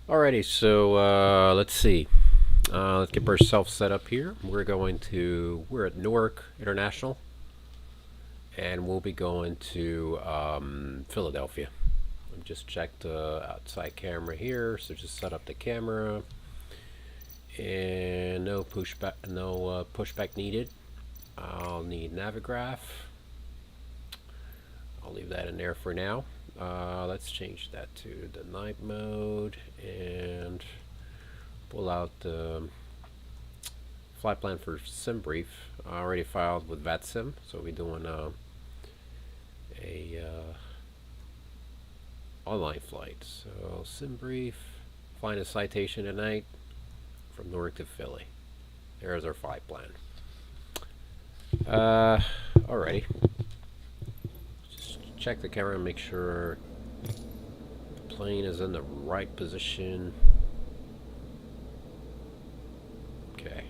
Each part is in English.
Alrighty, so let's see. Let's get ourselves set up here. We're at Newark International, and we'll be going to Philadelphia. I've just checked the outside camera here, so just set up the camera, and no pushback needed. I'll need Navigraph. I'll leave that in there for now. Let's change that to the night mode and pull out the flight plan for SimBrief. I already filed with VATSIM, so we're doing a online flight. So SimBrief, flying a Citation tonight from Newark to Philly. There's our flight plan. Alrighty. Just check the camera and make sure the plane is in the right position. Okay.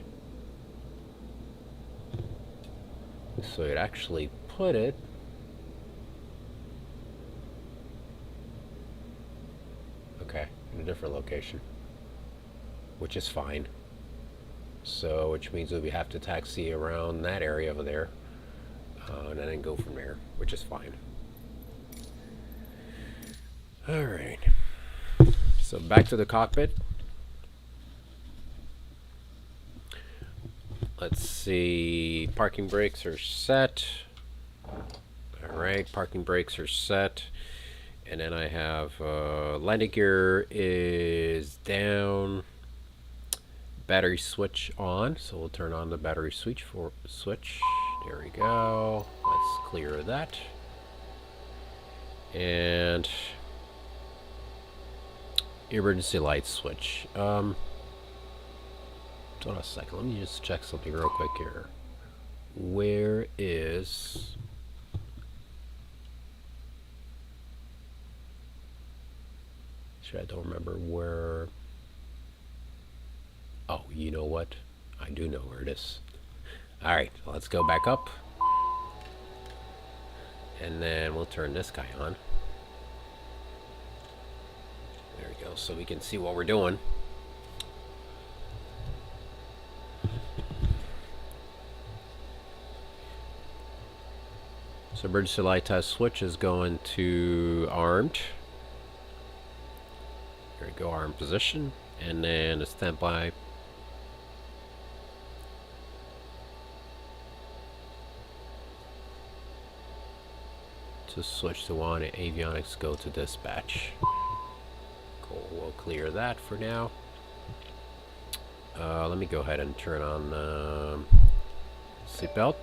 So it actually put it in a different location, which is fine. So, which means that we have to taxi around that area over there, and then go from there, which is fine. Alright. So back to the cockpit. Let's see. Parking brakes are set. Alright, parking brakes are set. And then I have landing gear is down. Battery switch on. So we'll turn on the battery switch. There we go. Let's clear that. And emergency light switch. Hold on a second. Let me just check something real quick here. Where is... I don't remember where... Oh, you know what? I do know where it is. Alright, let's go back up. And then we'll turn this guy on. There we go, so we can see what we're doing. So emergency light test switch is going to armed. There we go, armed position. And then a standby. To switch to on, and avionics go to dispatch. Cool, we'll clear that for now. Let me go ahead and turn on the seatbelt.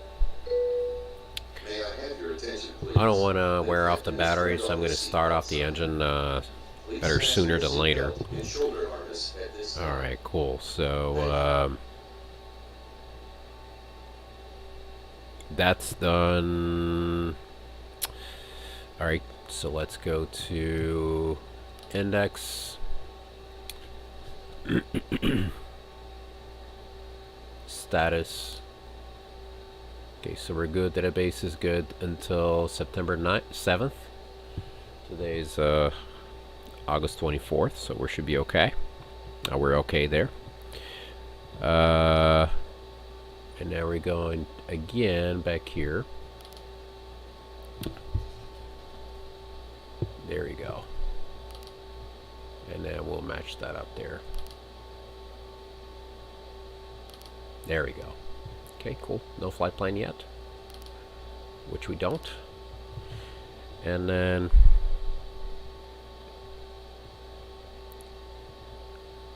May I have your attention, please? I don't want to wear off the battery, so I'm going to start off the engine better sooner than later. Alright, cool. So that's done. Alright, so let's go to index. Status. Okay, so we're good. Database is good until September 7th. Today's August 24th, so we should be okay. We're okay there. And now we're going again back here. There we go. And then we'll match that up there. There we go. Okay, cool. No flight plan yet. Which we don't. And then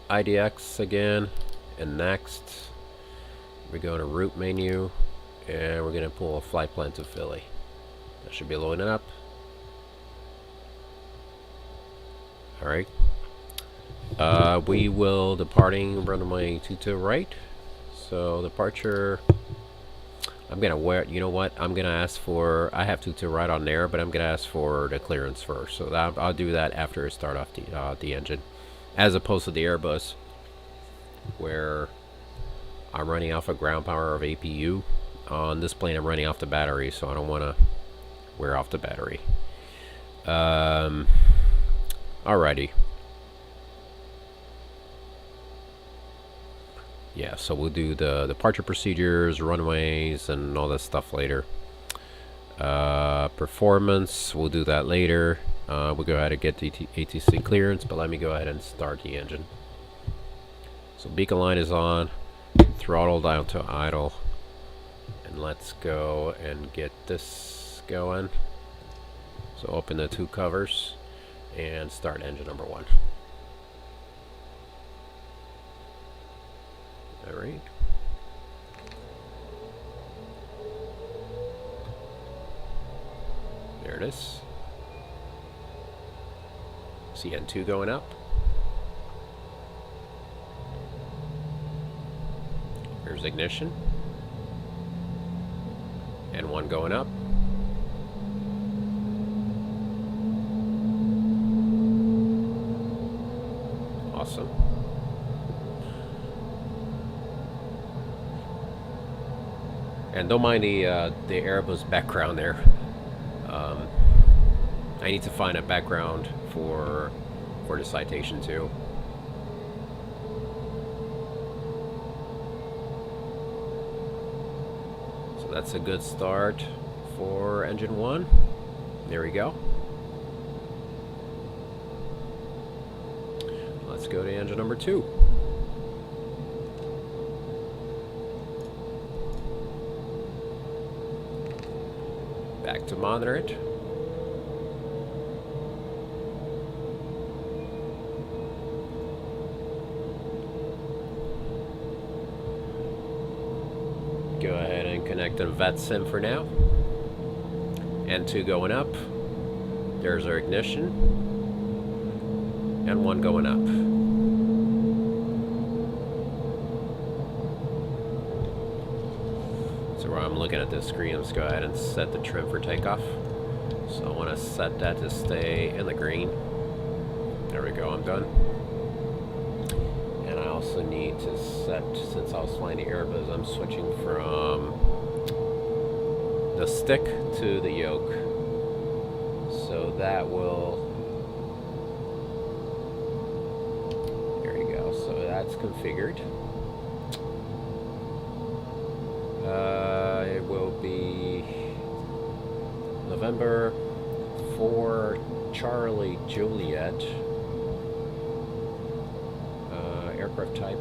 IDX again. And next we're going to route menu. And we're going to pull a flight plan to Philly. That should be loading up. Alright. We will departing runway 22 right. So departure, I'm gonna wear, you know what, I'm gonna ask for, I have 22 right on there, but I'm gonna ask for the clearance first. So that, I'll do that after I start off the engine, as opposed to the Airbus, where I'm running off of ground power of APU. On this plane, I'm running off the battery, so I don't want to wear off the battery. Alrighty. Yeah, so we'll do the departure procedures, runways, and all that stuff later. Performance, we'll do that later. We'll go ahead and get the ATC clearance, but let me go ahead and start the engine. So beacon light is on, throttle down to idle, and let's go and get this going. So open the two covers and start engine number 1. All right. There it is. CN2 going up. Here's ignition. N1 going up. Awesome. And don't mind the Airbus background there. I need to find a background for the Citation too. So that's a good start for engine 1. There we go. Let's go to engine number 2. Back to monitor it. Go ahead and connect the VETSIM for now. N2 going up. There's our ignition. N1 going up. So while I'm looking at this screen, let's go ahead and set the trim for takeoff. So I want to set that to stay in the green. There we go, I'm done. And I also need to set, since I was flying the Airbus, I'm switching from the stick to the yoke. So that will, there you go, so that's configured. It will be November 4 Charlie Juliet. Aircraft type.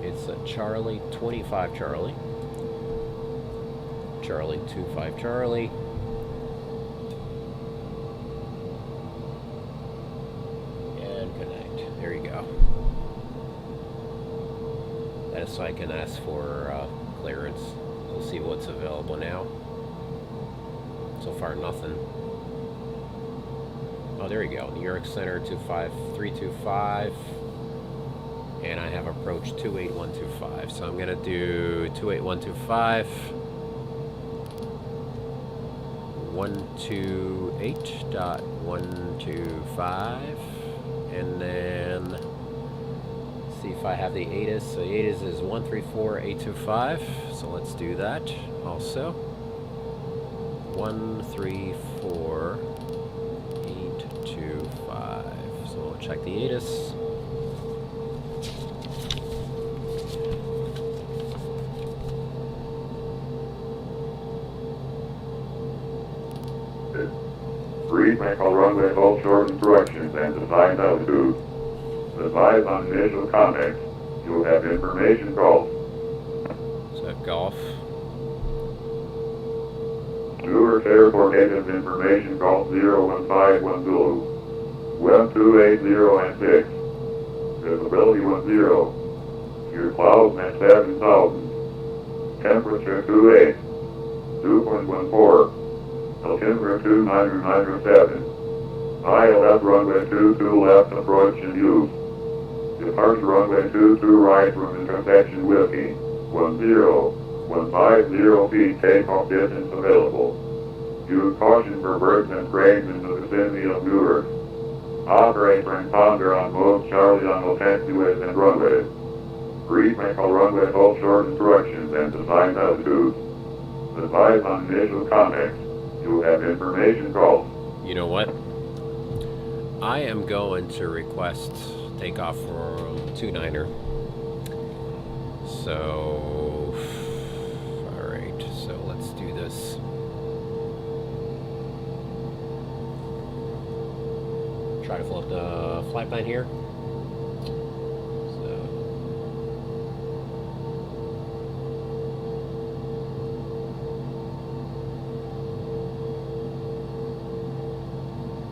It's a Charlie 25 Charlie. Charlie 25 Charlie. And connect. There you go. That is so I can ask for clearance. We'll see what's available now. So far, nothing. Oh, there you go. New York Center 25325. And I have approach 28125. So I'm going to do 28125. 128.125. And then see if I have the ATIS. So the ATIS is 134825. So let's do that also. 134825. So we'll check the ATIS. Read medical runway hold short instructions and design altitude. Advise on initial contact. You'll have information golf. So golf. Newark Airport native information golf 01510. Wind 280 and 6. Visibility 10. Your clouds at 7,000. Temperature 28. 2.14. Altimeter 2997. ILS runway 22 left approach and use. Departure runway 22 right from intersection Whiskey. 10150 feet takeoff distance available. Use caution for birds and cranes in the vicinity of Newark. Operate transponder on both Charlie on taxiways and runways. Read medical runway hold short instructions and design altitude. Advise on initial contact. You have information calls. You know what? I am going to request takeoff for 29er. So, alright, so let's do this. Try to float the flight plan here. So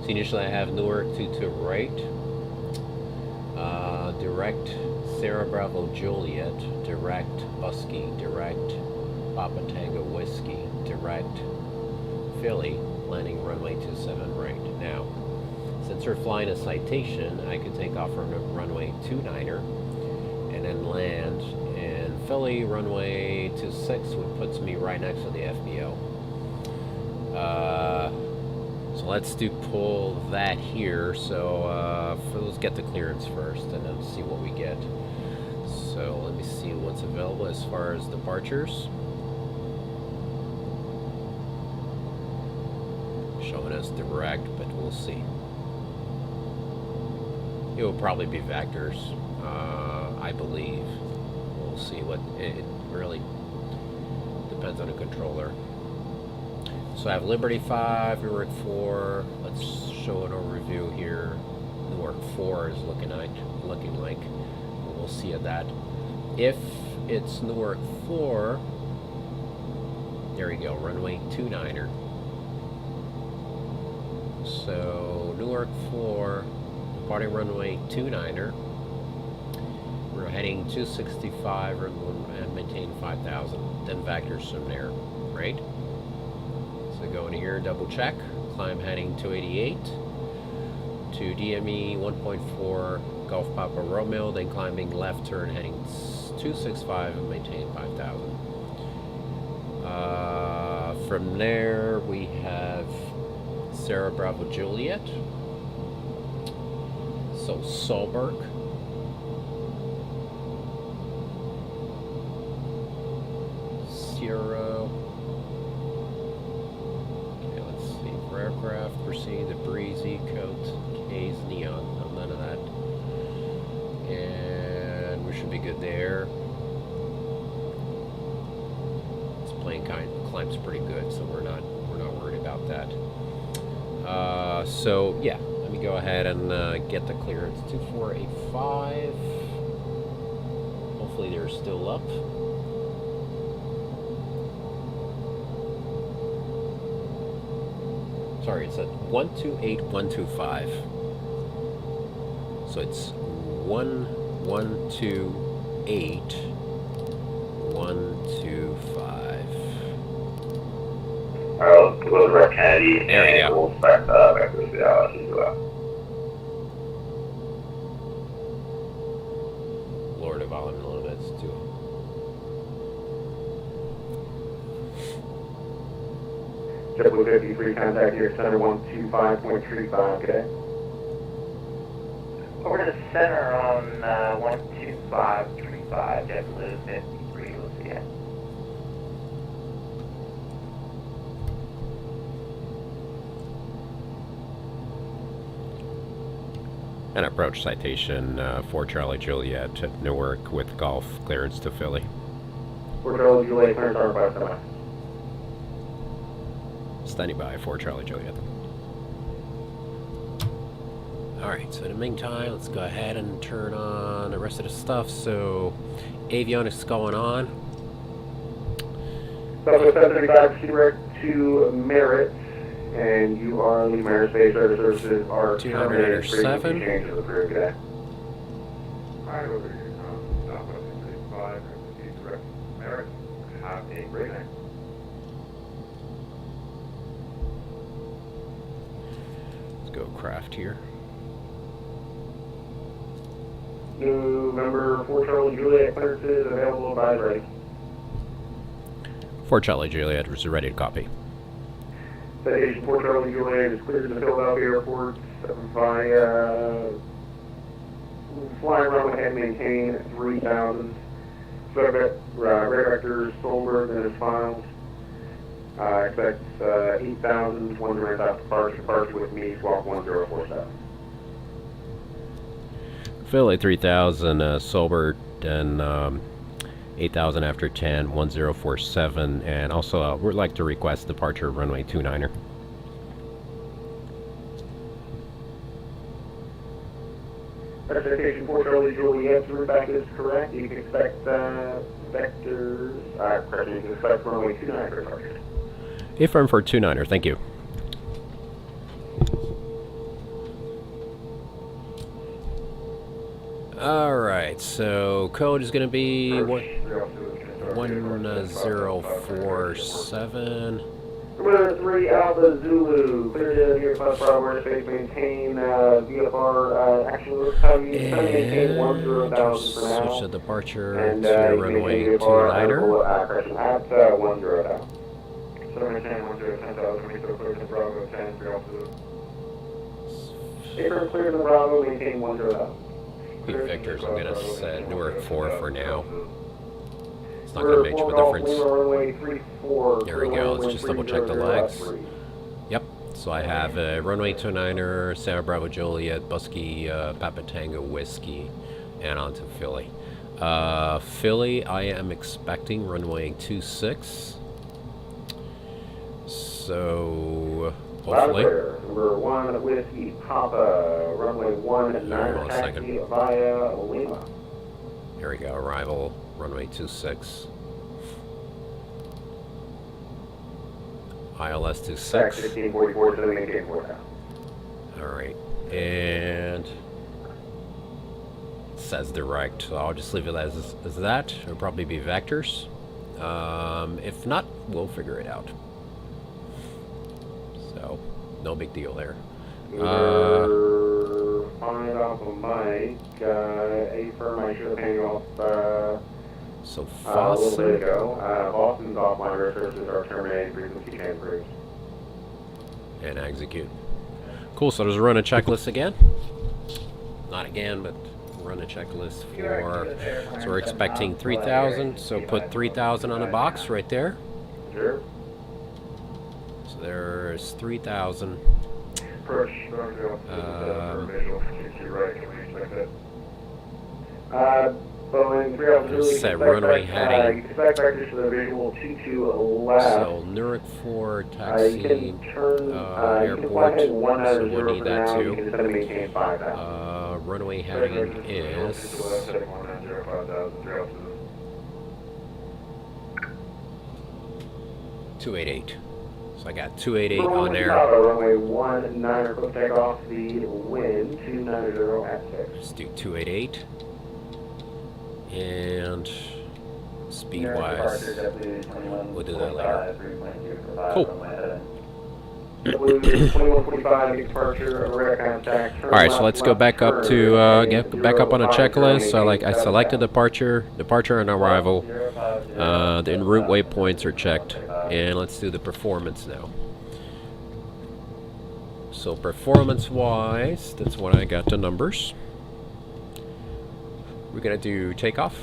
initially I have Newark to right. Direct Sarah Bravo Juliet, direct Husky, direct Papa Tango Whiskey, direct Philly, landing runway 27 right. Now, since we're flying a Citation, I could take off from runway 29er and then land in Philly, runway 26, which puts me right next to the FBO. So let's pull that here. So let's get the clearance first and then see what we get. So let me see what's available as far as departures. Showing us direct, but we'll see. It will probably be vectors, I believe. We'll see what it really depends on the controller. So I have Liberty 5, Newark 4. Let's show an overview here. Newark 4 is looking like. We'll see at that. If it's Newark 4, there we go, runway 29er. So Newark 4, departing runway 29er. We're heading 265 and maintain 5,000. Then vectors from there, right? So go in here, double check. Climb heading 288 to DME 1.4 Golf Papa Romeo, then climbing left turn heading 265 and maintain 5,000. From there we have Sarah Bravo Juliet. So Solberg. Sierra. Aircraft, proceed the breezy coat, K's neon, none of that, and we should be good there. This plane climbs pretty good, so we're not worried about that. So yeah, let me go ahead and get the clearance. 2485. Hopefully they're still up. Sorry, it's at 128125. So it's 1128-125. We'll direct Kennedy, there we go. We'll start vectors to the LS as well. Lower the volume a little bit, it's too. JetBlue 53, contact here, center 125.35, okay? Over to the center on 12535, JetBlue 53, we'll see it. And approach Citation 4 Charlie Juliet at Newark with Golf clearance to Philly. 4 Charlie Juliet, clearance R5, semi. Standing by for Charlie Juliet. Alright, so in the meantime, let's go ahead and turn on the rest of the stuff. So, avionics going on. Southwest 735, proceed direct to Merritt, and you are leaving Merritt Space services are 207. frequency changes approved, okay? Alright, over here, Southwest 635, proceed direct to Merritt. Have a great night. Let's go craft here. November 4 Charlie Juliet clearances available by ready. 4 Charlie Juliet is ready to copy. Citation 4 Charlie Juliet is cleared to Philadelphia Airport via flying runway and maintain 3,000. Subject radar vectors Solberg and his files. Expect 8,000, one direct out departure with me, swap 1047. Philly 3000, Solbert, and 8,000 after 10, 1047, and also we'd like to request departure runway 29er. Citation 4 Charlie Juliet, route back is correct. You can expect vectors, correct, you can expect runway 29 for departure. Affirm for 29er, thank you. Alright, so code is going to be 1047. Number 3 Alpha Zulu, clear to your class Bravo airspace, maintain VFR action route. How you maintain 10,000 for now. Switch the departure And to you runway maintain VFR 29er. correction at 10,000. So maintain 10,000, we still clear to Bravo 10, 3 Alpha Zulu. Affirm clear to Bravo, maintain 10,000. Pete Victor's, I'm going to set Newark 4 for now. It's not going to make much of a difference. There we go, let's just double check the legs. Yep, so I have runway 29er, Sierra Bravo Juliet, Busky, Papa Tango Whiskey, and on to Philly. Philly, I am expecting runway 26. So, hopefully. Number 1 Whiskey Papa, runway 19 taxi via Lima. Here we go, arrival, runway 26. ILS 26. 1644 to the maintain 4,000. Alright, and it says direct, so I'll just leave it as that. It'll probably be vectors. If not, we'll figure it out. So, no big deal there. Find off of Mike, Affirm, I should have paid off So a little bit Fossen, ago. Boston's offline air services are terminating frequency transfers. and execute. Cool, so there's a run a checklist again. Not again, but run a checklist for, so we're expecting 3,000, so put 3,000 on the box right there. Sure. So there's 3,000. Approach, Boeing 3 Set runway heading. Expect vectors to the visual 22 left. So Newark 4 You taxi can turn, you can fly airport, ahead so 190 we'll need for that now. You too. can just maintain 5,000. Runway heading is 288. So I got 288 on there. Runway 19, quick takeoff, speed, wind, 290 at 6. Let's do 288. And speed wise, we'll do that later. Cool. 2145 departure, radar contact. Alright, so let's go back up to get back up on a checklist. So like I selected departure and arrival. The en route waypoints are checked, and let's do the performance now. So performance wise, that's what I got the numbers. We're gonna do takeoff.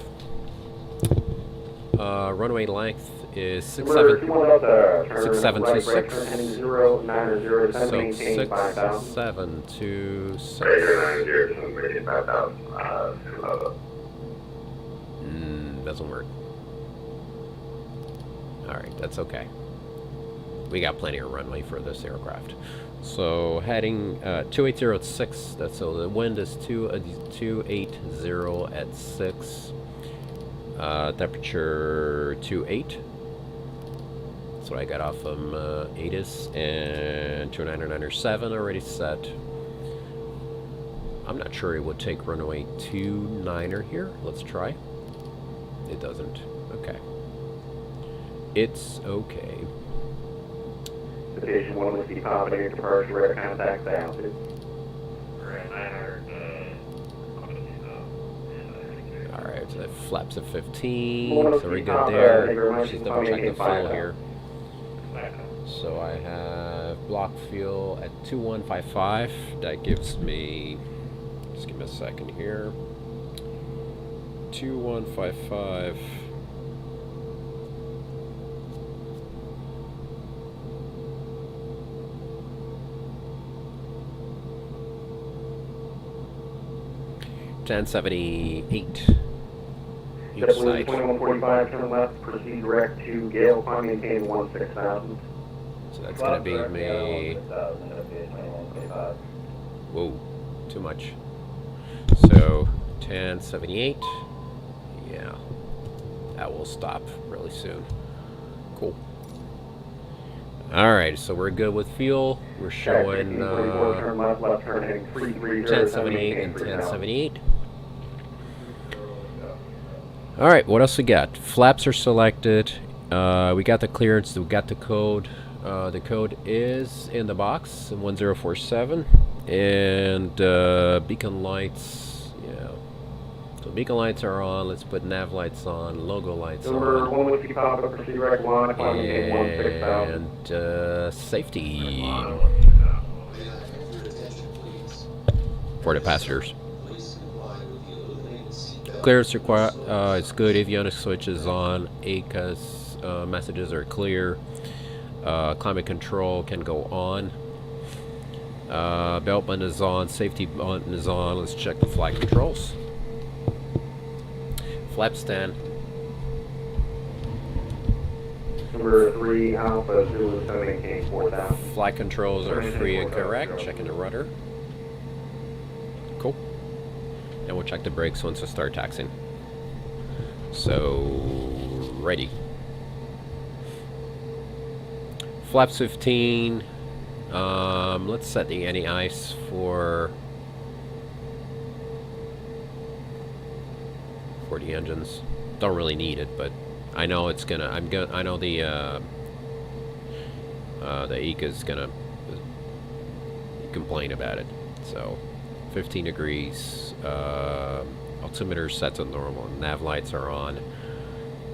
Runway length is 6726. So 6726. Doesn't work. Alright, that's okay. We got plenty of runway for this aircraft. So heading 2806, that's so the wind is 280 at 6. Temperature 28. That's what I got off from ATIS, and 29907 already set. I'm not sure it would take runway 29er here. Let's try. It doesn't. Okay. It's okay. Citation 1 with the Papa departure, radar contact altitude. Alright, so that flaps at 15, so we're good there. Let's just double check the fuel here. So I have block fuel at 2155. That gives me, just give me a second here. 2155. $10.78. Each JetBlue side. 2145, turn left, proceed direct to Gale, climb maintain 16,000. So that's gonna be me. 6,000, okay, 2125. Whoa, too much. So 1078. Yeah, that will stop really soon. Cool. All right, so we're good with fuel. We're showing 1644, turn left, left turn heading 330, 1078 and maintain 3000. 1078. All right, what else we got? Flaps are selected. We got the clearance. We got the code. The code is in the box in 1047, and beacon lights. Yeah. So beacon lights are on. Let's put nav lights on. Logo lights Number on. 1 Whiskey Papa, proceed direct 1, climb maintain 16,000. And safety May I have your attention, please? for the passengers. Please comply with the illuminated seatbelt. Clearance required. It's good. Avionics switch is on. ACAS messages are clear. Climate control can go on. Belt button is on. Safety button is on. Let's check the flight controls. Flap stand. Number 3 Alpha, Zulu, maintain 4,000. Flight controls are free and correct. Checking the rudder. Cool. And we'll check the brakes once we start taxiing. So, ready. Flaps 15. Let's set the anti-ice for the engines. Don't really need it, but I know it's gonna. I know the ECA is gonna complain about it. So, 15 degrees. Altimeter set to normal. Nav lights are on,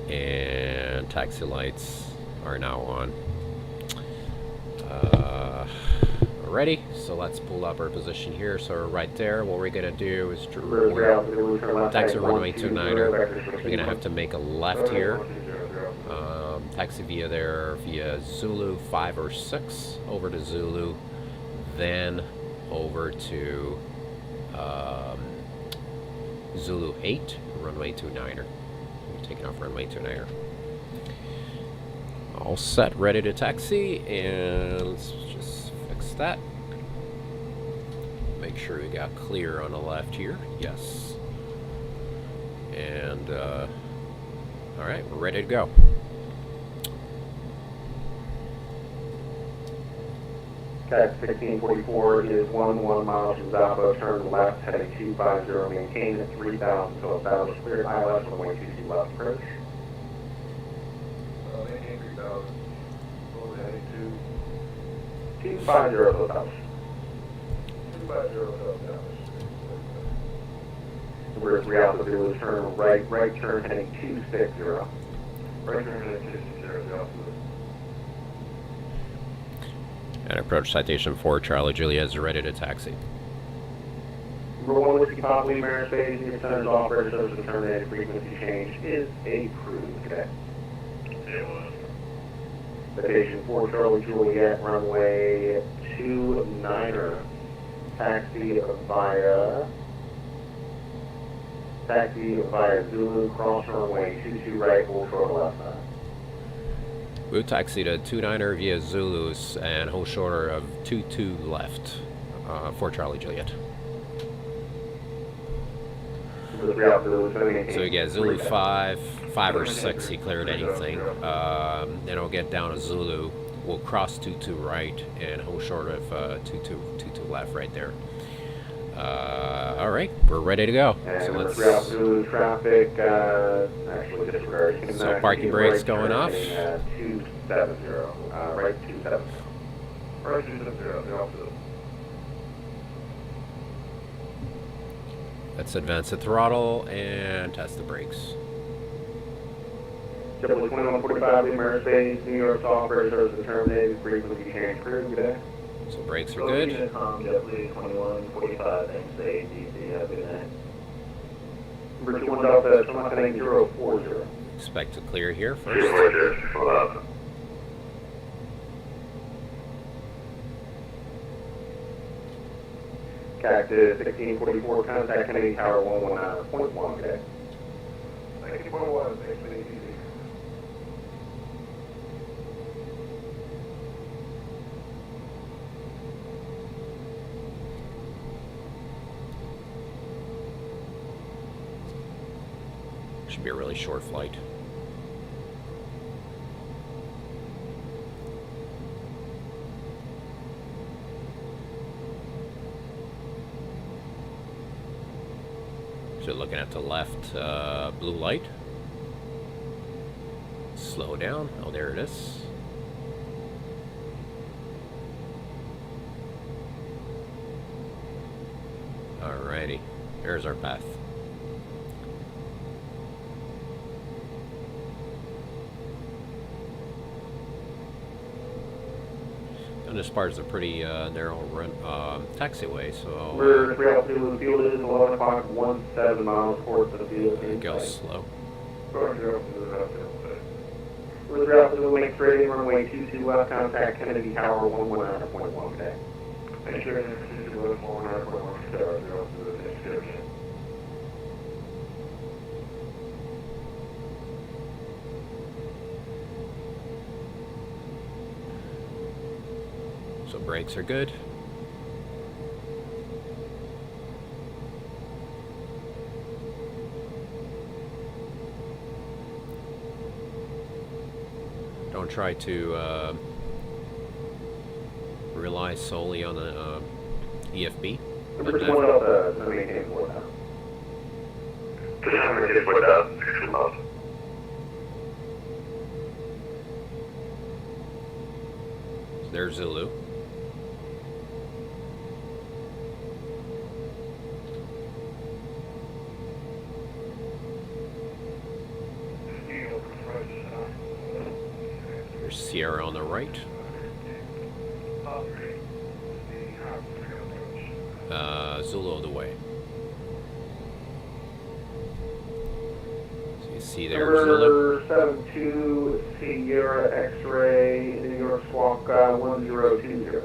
and taxi lights are now on. Ready? So let's pull up our position here. So we're right there. What we're gonna do is taxi runway 29er. We're gonna have to make a left here. Taxi via there via Zulu 5 or 6 over to Zulu, then over to Zulu 8, runway 29er. We're taking off runway 29er. All set, ready to taxi, and let's just fix that. Make sure we got clear on the left here. Yes. And all right, we're ready to go. Tax 1644 is 11 miles from Zapa, turn left, heading 250, maintain at 3,000 until established clear ILS, runway 22 left approach. Maintain 3,000. Road heading 250 till established. 250 south. Number 3 Alpha Zulu, turn right, right turn heading 260. Right turn heading 260, Alpha. And approach Citation 4, Charlie Juliet is ready to taxi. Number 1 Whiskey Papa, Lima Aerospace, your center's operator service terminated, frequency change is approved. Okay. Citation 4 Charlie Juliet, runway 29er, taxi via Zulu, cross runway 22 right, hold short left side. We'll taxi to 29er via Zulus and hold shorter of 22 left for Charlie Juliet. Number 3 Alpha Zulu, So we get Zulu 5 or 6, he cleared anything. Then we'll get down to Zulu. We'll cross 22 right and hold short of 22 left right there. All right, we're ready to go. And So number let's. 3 Alpha Zulu, traffic, actually disregard. So parking brakes going off. 270, right 270. Right 270, Alpha. Let's advance the throttle and test the brakes. JetBlue 2145, Lima Aerospace, New York software service is terminated, frequency change approved. Good day. So brakes are good. JetBlue 2145, thanks to ATC, have a good night. Number 21 Delta, turn left heading 040. Expect to clear here first. Cactus 1644, contact Kennedy Tower 119.1. Good day. 60.1, thanks to ATC. Should be a really short flight. So looking at the left, blue light. Slow down. Oh, there it is. Alrighty, there's our path. And this part is a pretty narrow run taxiway, so We're 3 altitude, the field is 11 o'clock, 17 miles towards the field. it goes slow. We're 3 altitude, make straight in runway 22 left, contact Kennedy Tower 119.1 today. Make sure you're 22 left, 119.1 tower, 0 to the next station. So brakes are good. Don't try to rely solely on the EFB. Number 2 Delta, to maintain 4,000. Just maintain 4,000, 60 miles. There's Zulu. There's Sierra on the right. Zulu the way. So you see there Zulu. Number 72, Sierra X-ray, New York Squawk 1020. 10.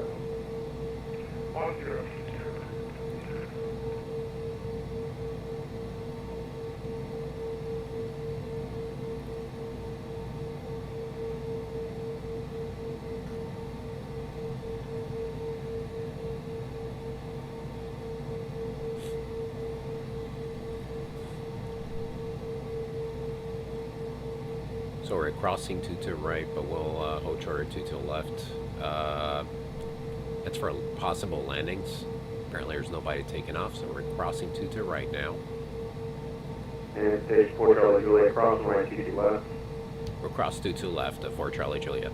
So we're crossing 2 to right, but we'll hold charter 2 to left. That's for possible landings. Apparently there's nobody taking off, so we're crossing 2 to right now. And stage 4 Charlie Juliet, cross runway 22 left. We'll cross 2 to left, 4 Charlie Juliet.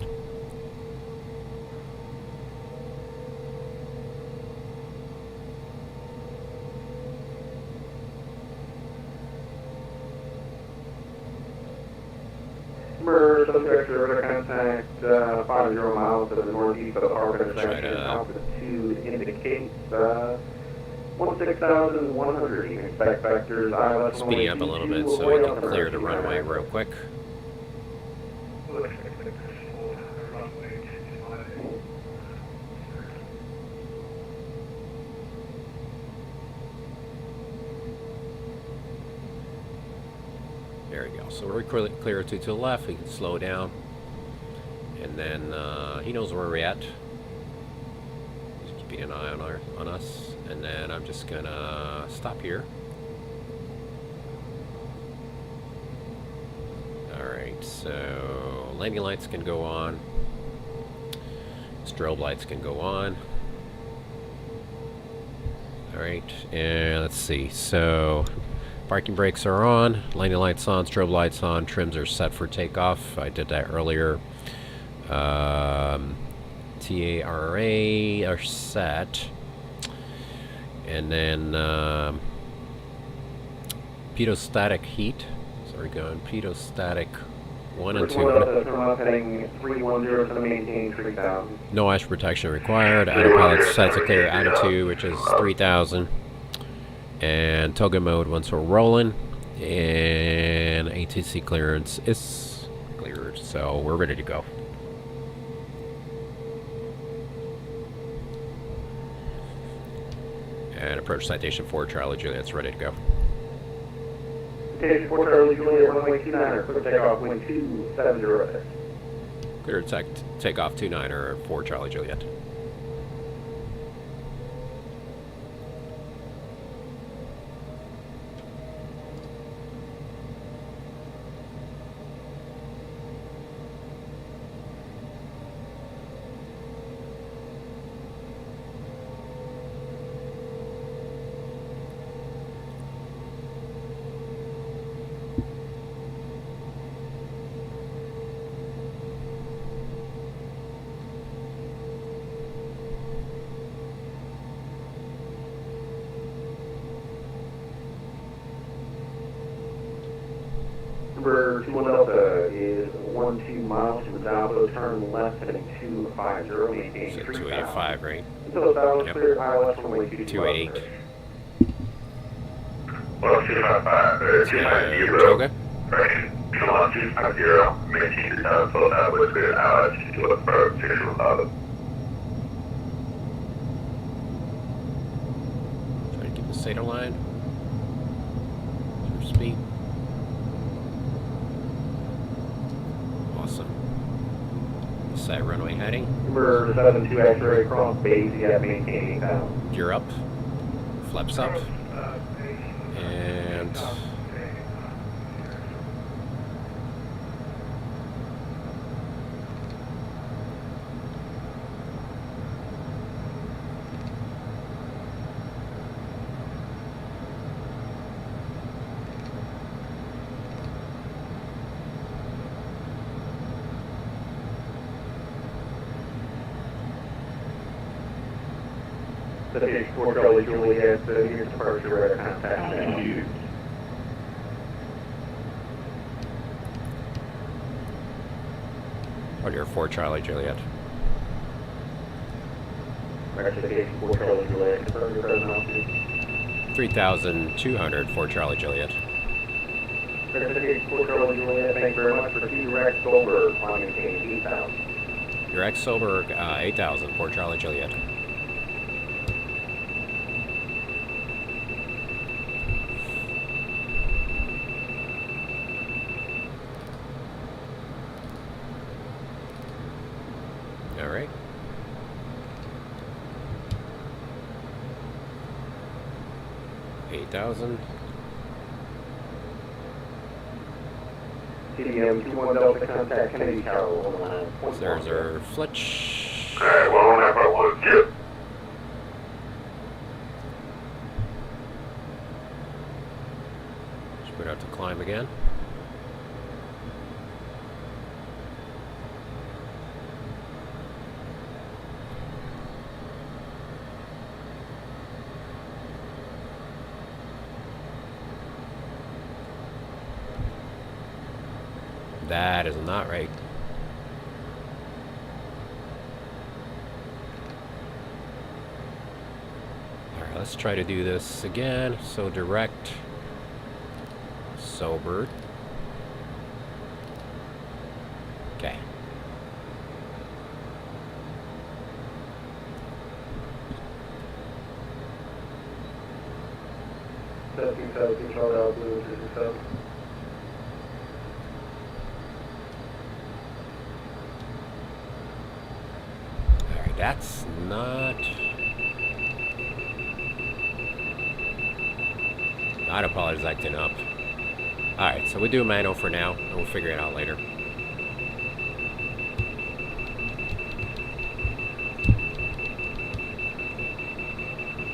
Number subject radar contact 50 miles to the northeast of the Harvard intersection. Altitude indicates 16,100. You can expect factors ILS Speeding up a little bit so we can clear the runway real quick. There we go. So we're clear 2 to the left. We can slow down. And then he knows where we're at. Just keeping an eye on us. And then I'm just gonna stop here. Alright, so landing lights can go on. Strobe lights can go on. Alright, and let's see. So parking brakes are on, landing lights on, strobe lights on, trims are set for takeoff. I did that earlier. TARA are set. And then pedostatic heat. So we're going pedostatic 1 and 2. Heading 310 to maintain 3,000. No ice protection required. Autopilot set to clear attitude, which is 3,000. And toga mode once we're rolling. And ATC clearance is cleared. So we're ready to go. And approach Citation 4 Charlie Juliet's ready to go. Citation 4 Charlie Juliet, runway 29er, clear takeoff, wind 270. Clear take off 29er for Charlie Juliet. Number 21 Delta is 12 miles from the Bravo, turn left heading 250, maintain So 3,000. 285, right? Until the south, Yep. clear ILS runway 288. 1255, 250. Toga? Correction. 21250, maintain 3,000 full out with clear hours to approach 615. Try to keep the Sator line. Some speed. Awesome. Side runway heading. Number 72 X-ray cross base, you have maintain 8,000. Gear up. Flaps up. And Citation 4 Charlie Juliet, near departure, radar contact. order 4 Charlie Juliet. Citation 4 Charlie Juliet, confirm your present altitude. 3,200 for Charlie Juliet. Citation 4 Charlie Juliet, thank you very much for 2 Rex Goldberg, on maintain 8,000. Your ex Silberg 8,000 for Charlie Juliet. All right. $8,000. CDM 21 Delta, contact Kennedy Tower, 1 There's our Fletch. Alright, well, on that part was Chip. We'd have to climb again. That is not right. Alright, let's try to do this again. So direct, sober. Okay. Testing, Charlie Alpha, Blue, 67. Alright, that's not... Autopilot is acting up. Alright, so we'll do a manual for now, and we'll figure it out later.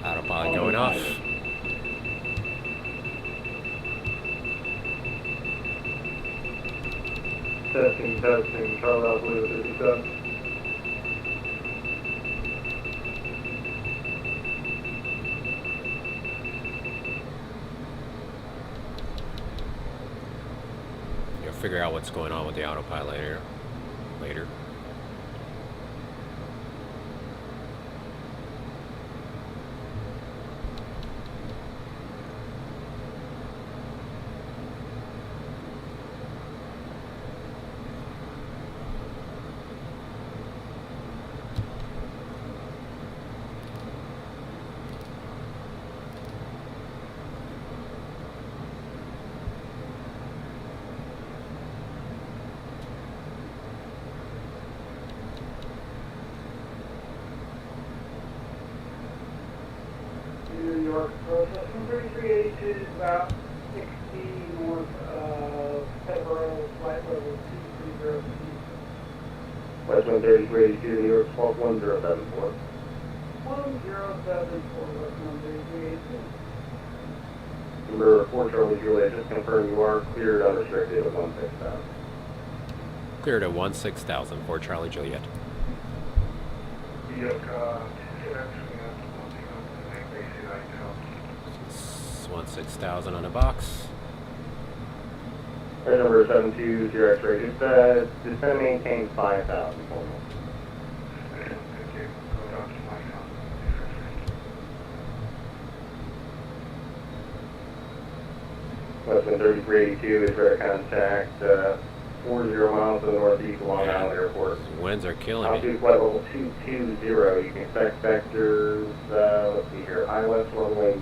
Autopilot going off. Testing, Charlie Alpha, Blue, 57. You'll figure out what's going on with the autopilot later. York approach. Westwind 3382 is about 60 north of Peterborough, flight level 230 feet. Westwind 3382, New York, 121074. 1074, Westwind 3382. Number 4 Charlie Juliet, just confirm you are cleared unrestricted at 16,000. Cleared at 16,000 for Charlie Juliet. It's 16,000 on the box. Air number 720 X-ray, just maintain 5,000 for me. Westwind 3382 is ready to contact 40 miles to the northeast of Long Island Airport. Winds are killing me. Altitude flight level 220. You can expect vectors, let's see here, ILS runway,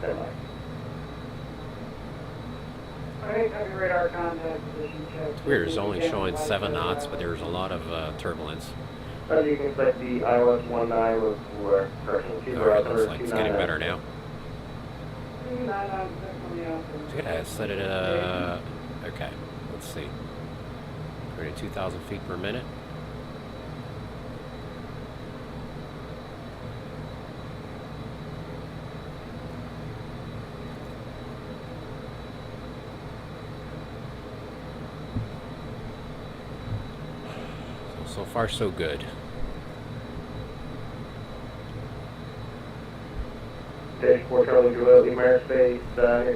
semi. Alright, have your radar contact position check. It's weird, it's only showing 7 knots, but there's a lot of turbulence. You can expect the ILS 19 with, correction, Alright, looks like it's getting better now. 299 on the outside. Good, I set it okay, let's see. 2,000 feet per minute. So far so good. Citation4 Charlie Juliet, Lima Airspace,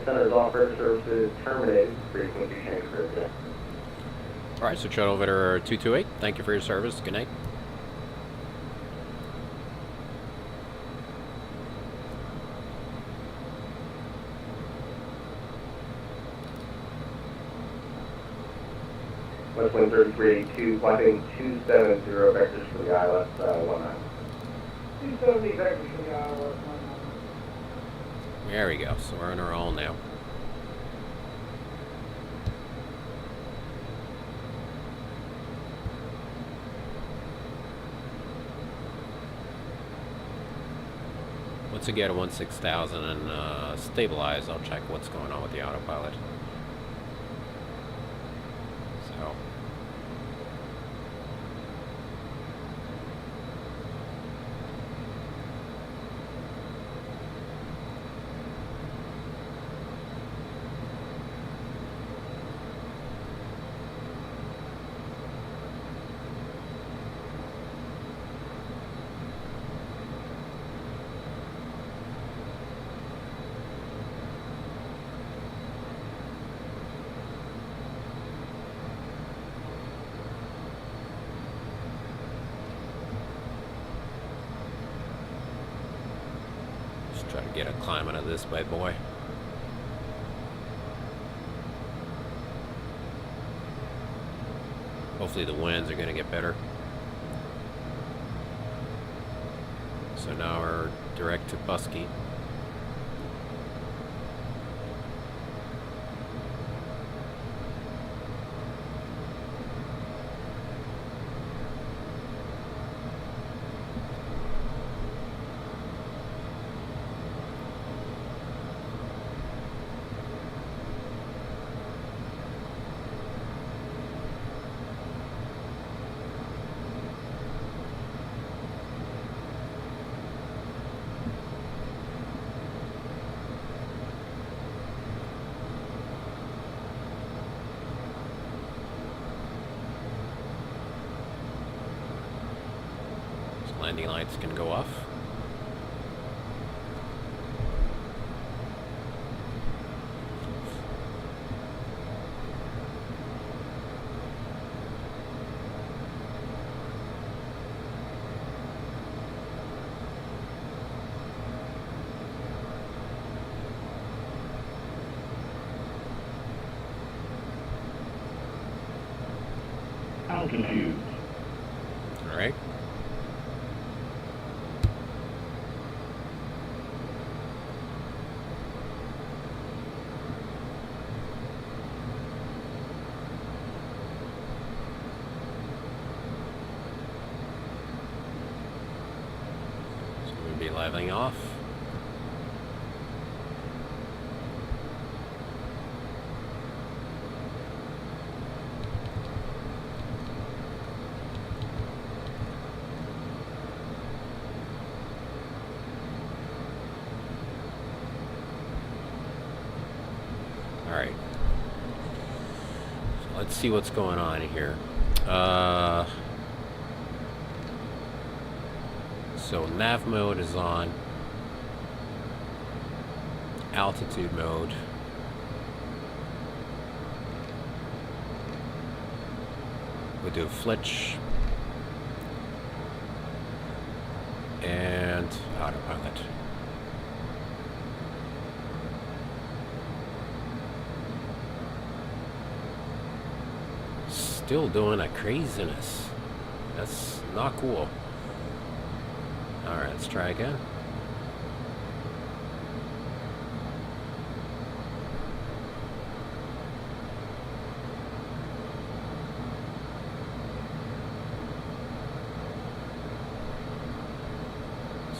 Center's offer services terminated. Frequency change for today. Alright, so Shuttle Elevator 228, thank you for your service. Good night. Westwind 3382, flighting 270 vectors for the ILS 19. 270 vectors for the ILS 19. There we go, so we're on a roll now. Once we get a 16,000 and stabilize, I'll check what's going on with the autopilot. So. Try to get a climb out of this bad boy. Hopefully the winds are going to get better. So now we're direct to Busky. Landing lights can go off. Altitude. All right. be leveling off. Alright. So let's see what's going on here. So nav mode is on. Altitude mode. We'll do flitch. And autopilot. Still doing a craziness. That's not cool. Alright, let's try again.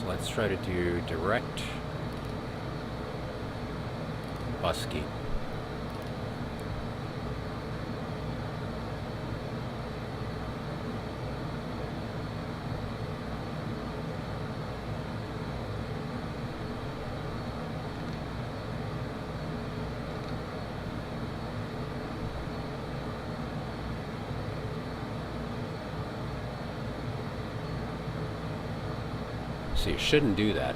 So let's try to do direct Busky. So you shouldn't do that.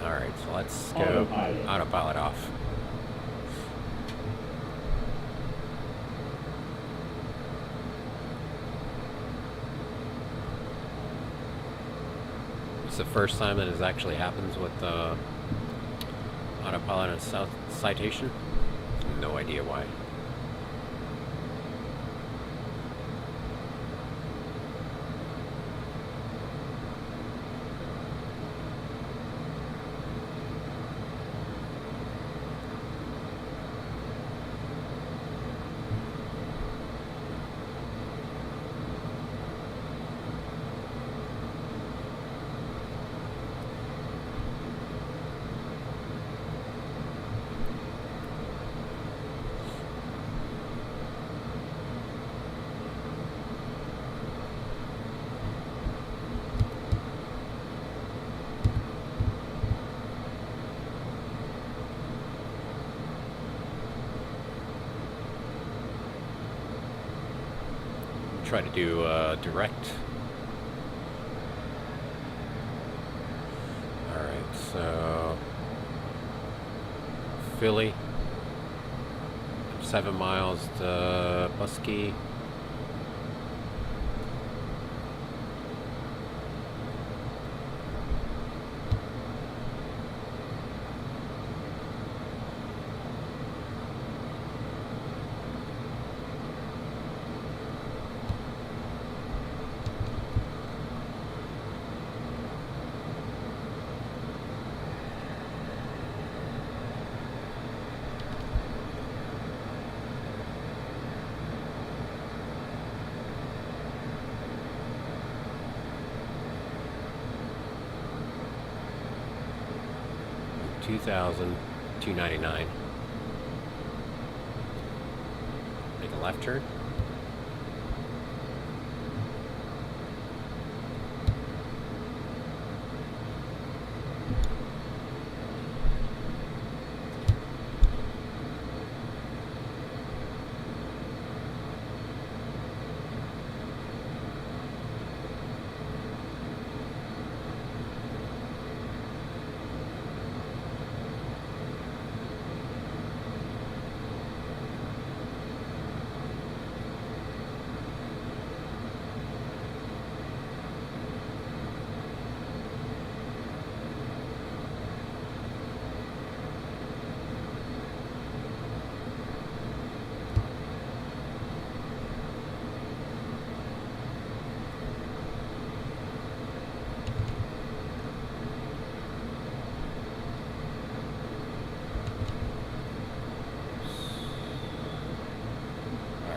Alright, so let's go autopilot off. It's the first time that it actually happens with autopilot and Citation. No idea why. Try to do direct. Alright, so Philly, 7 miles to Busky. $2,299. Make a left turn.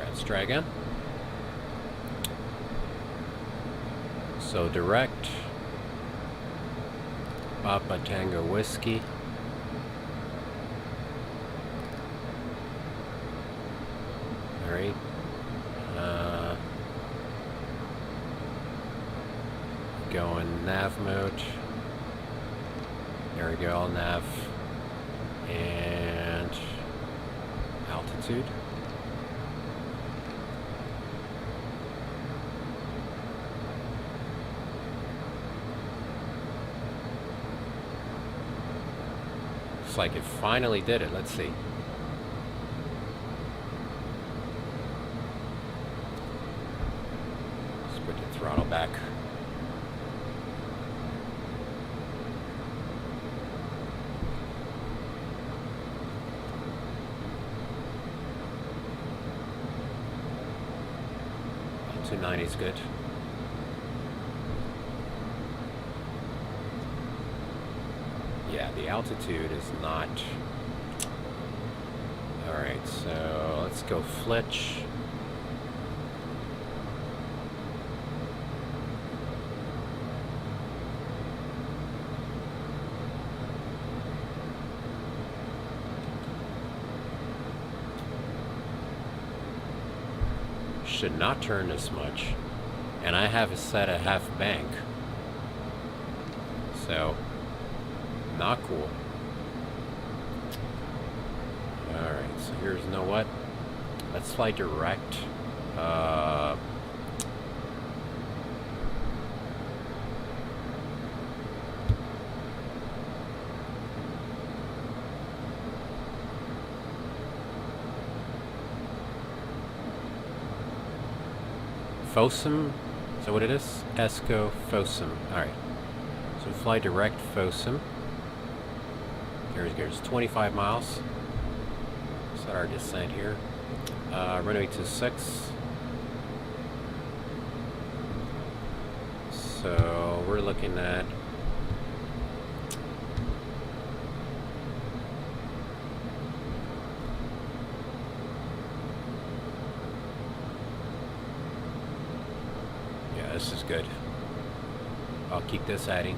Let's try again. So direct Papa Tango Whiskey. Alright. Going nav mode. There we go, nav. And altitude. Looks like it finally did it. Let's see. Let's put the throttle back. Well, 290 is good. Yeah, the altitude is not. Alright, so let's go flitch. Should not turn this much. And I have it set at half bank. So not cool. Alright, so here's, you know what? Let's fly direct. Fossum? Is that what it is? Esco Fossum. Alright. So fly direct Fossum. Here it goes, 25 miles. Start our descent here. Runway 26. So we're looking at this is good. I'll keep this adding.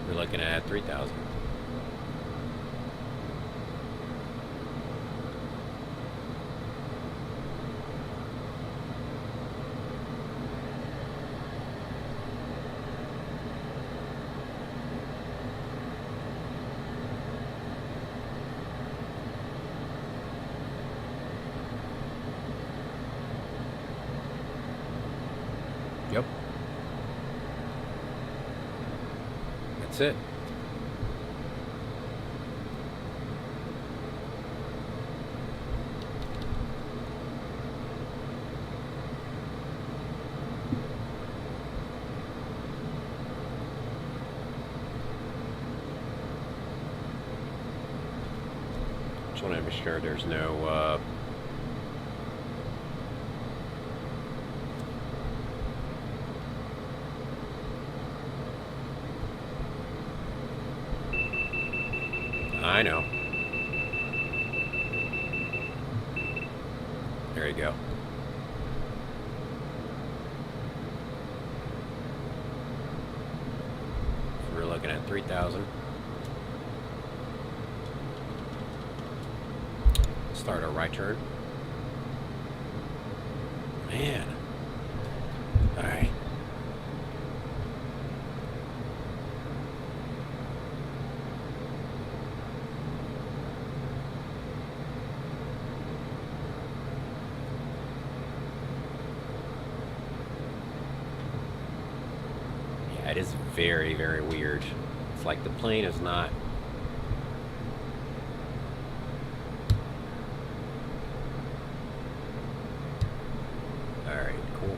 We're looking at 3,000. Yep. That's it. Just want to make sure there's no I know. There you go. So we're looking at 3,000. Start our right turn. Man. All right. It is very, very weird. It's like the plane is not. Alright, cool.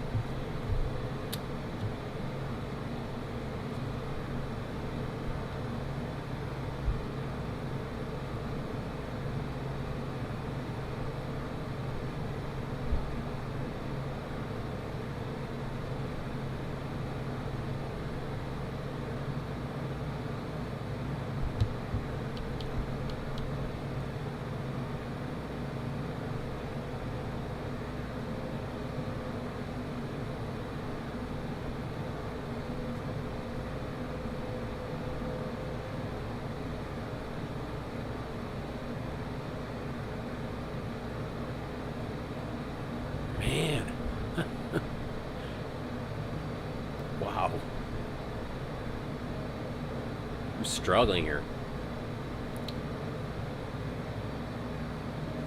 struggling here.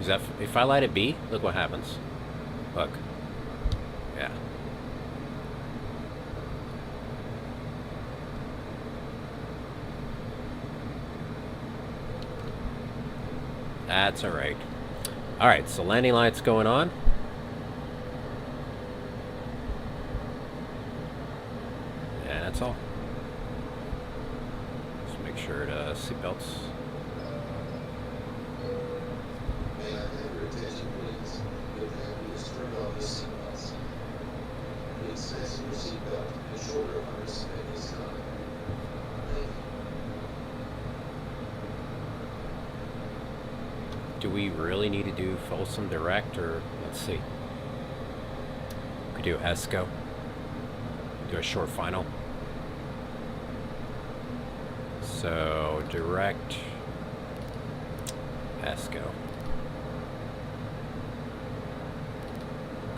Is that if I let it be? Look what happens. Look. Yeah. That's alright. Alright, so landing lights going on. And that's all. Just make sure to seatbelts. May I have your attention, please? You'll have to turn off your seatbelts. Please fasten your seatbelt and shoulder harness at this time. Thank you. Do we really need to do Folsom Direct, or let's see. We could do ESCO. Do a short final. So direct ESCO.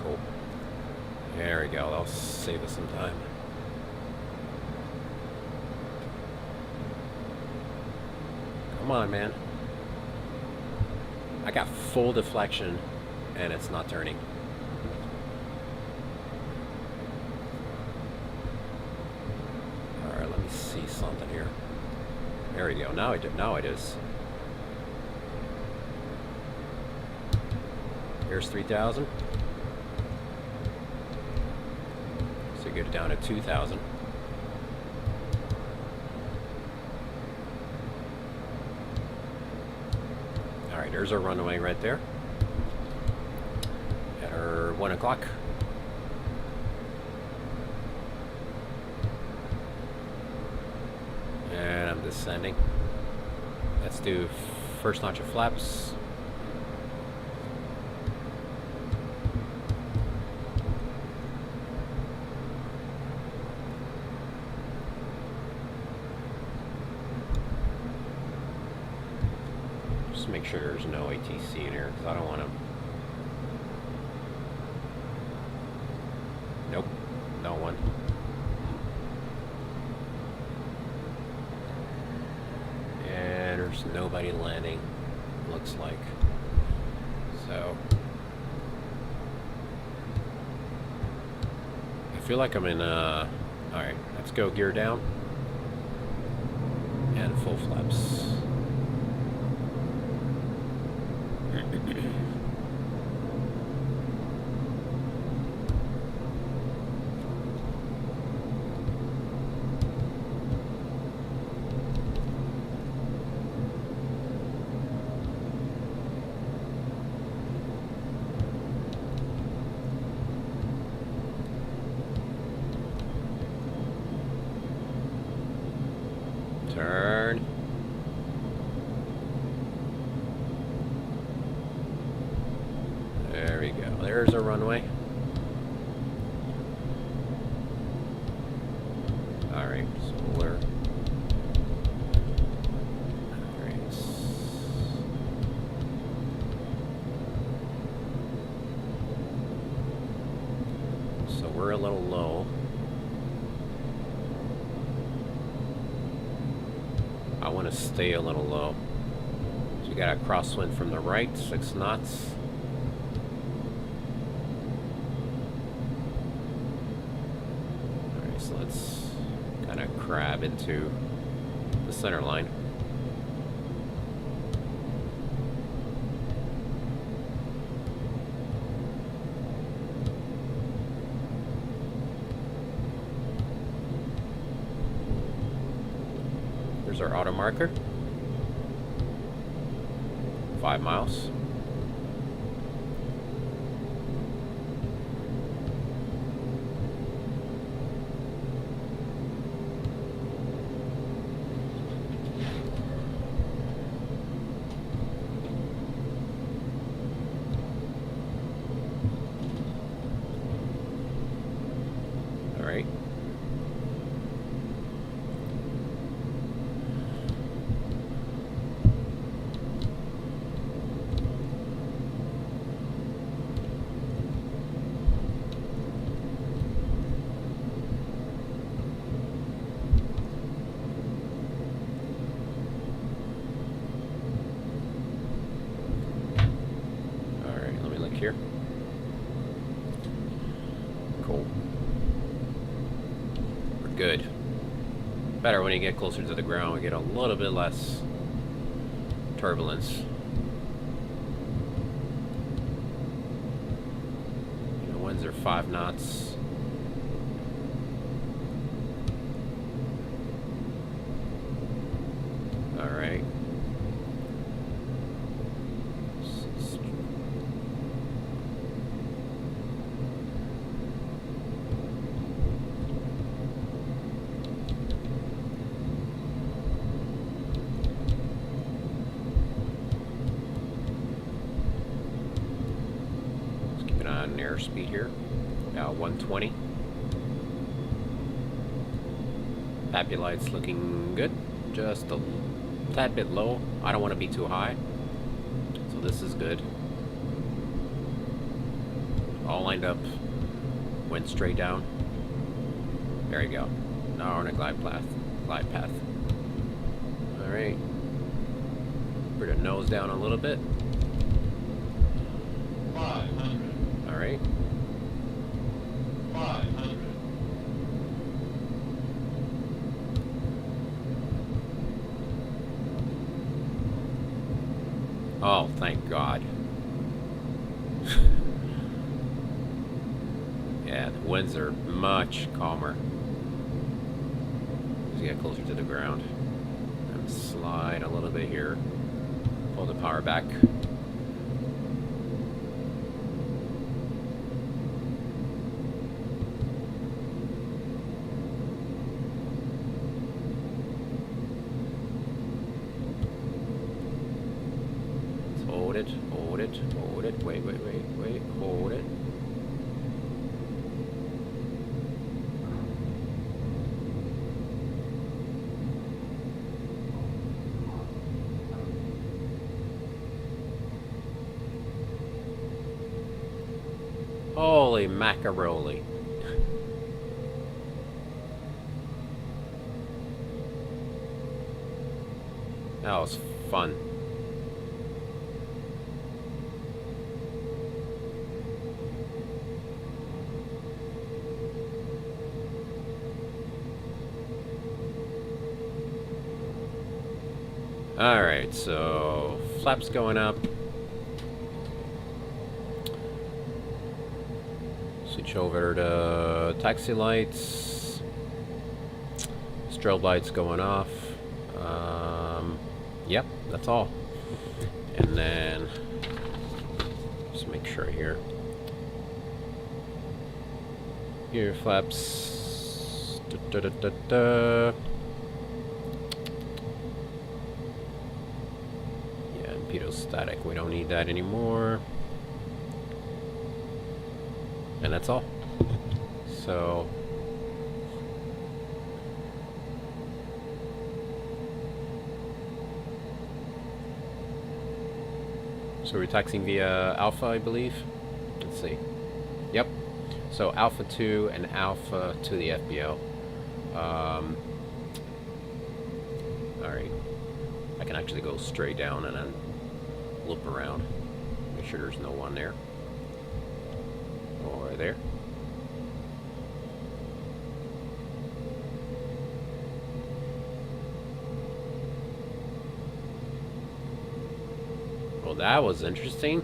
Cool. There we go. That'll save us some time. Come on, man. I got full deflection and it's not turning. Alright, let me see something here. There we go. Now it is. Here's 3,000. So get it down to 2,000. Alright, there's our runway right there. At our 1 o'clock. And I'm descending. Let's do first notch of flaps. Just make sure there's no ATC in here, because I don't want to. Nope, no one. And there's nobody landing, looks like. So I feel like I'm in alright, let's go gear down and full flaps. Turn. There we go. There's a runway. Alright, so we're... Alright. So we're a little low. I want to stay a little low. So we got a crosswind from the right, 6 knots. Alright, so let's kind of crab into the center line. There's our auto marker. 5 miles. All right. here. Cool. We're good. Better when you get closer to the ground, we get a little bit less turbulence. The winds are 5 knots. Alright. Airspeed here, 120. Pappy light's looking good, just a tad bit low. I don't want to be too high, so this is good. All lined up, went straight down. There you go. Now we're on a glide path. All right, bring the nose down a little bit. 500. All right. 500. Oh, thank God. Yeah, the winds are much calmer. As you get closer to the ground. And slide a little bit here. Pull the power back. Hold it, wait, hold it. Holy macaroni. That was fun. Alright, so flaps going up. Switch over to taxi lights. Strobe lights going off. Yep, that's all. And then just make sure here. Here flaps. Static, we don't need that anymore, and that's all. So we're taxing via Alpha, I believe. Let's see. Yep. So Alpha 2 and Alpha to the FBO. All right. I can actually go straight down and then loop around. Make sure there's no one there. Or there. Well, that was interesting.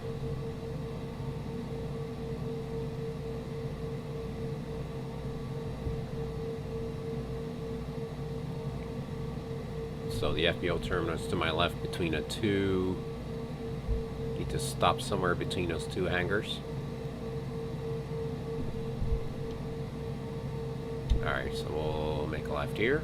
So the FBO terminus to my left between the two. Need to stop somewhere between those two hangars. Alright, so we'll make a left here.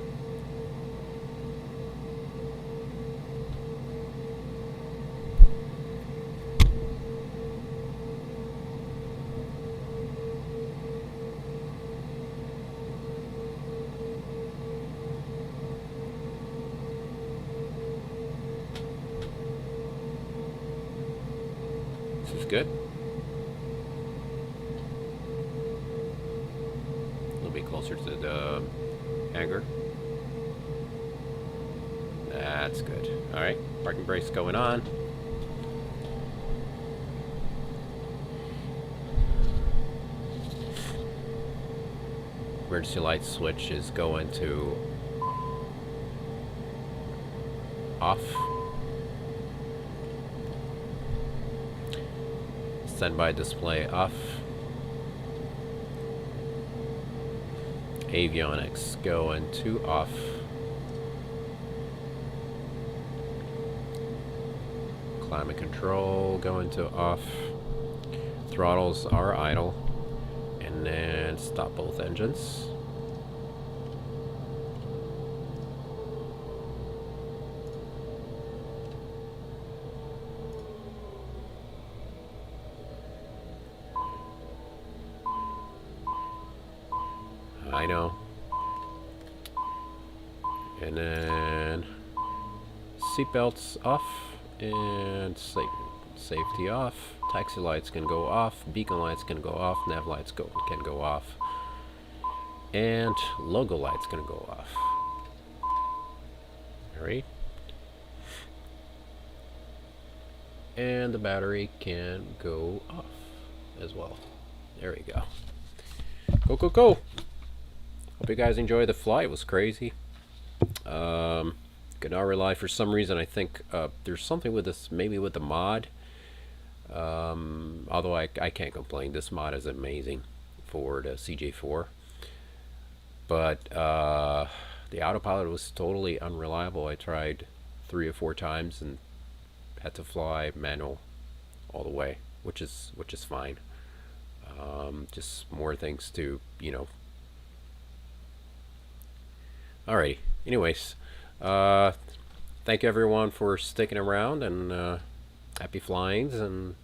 Good. A little bit closer to the hangar. That's good. Alright, parking brake's going on. emergency light switch is going to off. Standby display off. Avionics going to off. Climate control going to off. Throttles are idle. And then stop both engines. I know. And then seatbelts off and safety off. Taxi lights can go off. Beacon lights can go off. Nav lights can go off. And logo lights can go off. Alright. And the battery can go off as well. There we go. Go, go, go! Hope you guys enjoyed the flight. It was crazy. Could not rely for some reason. I think there's something with this, maybe with the mod. Although I can't complain. This mod is amazing for the CJ4. But the autopilot was totally unreliable. I tried 3 or 4 times and had to fly manual all the way, which is fine. Just more things to, you know. Alrighty. Anyways, thank you everyone for sticking around, and happy flyings, and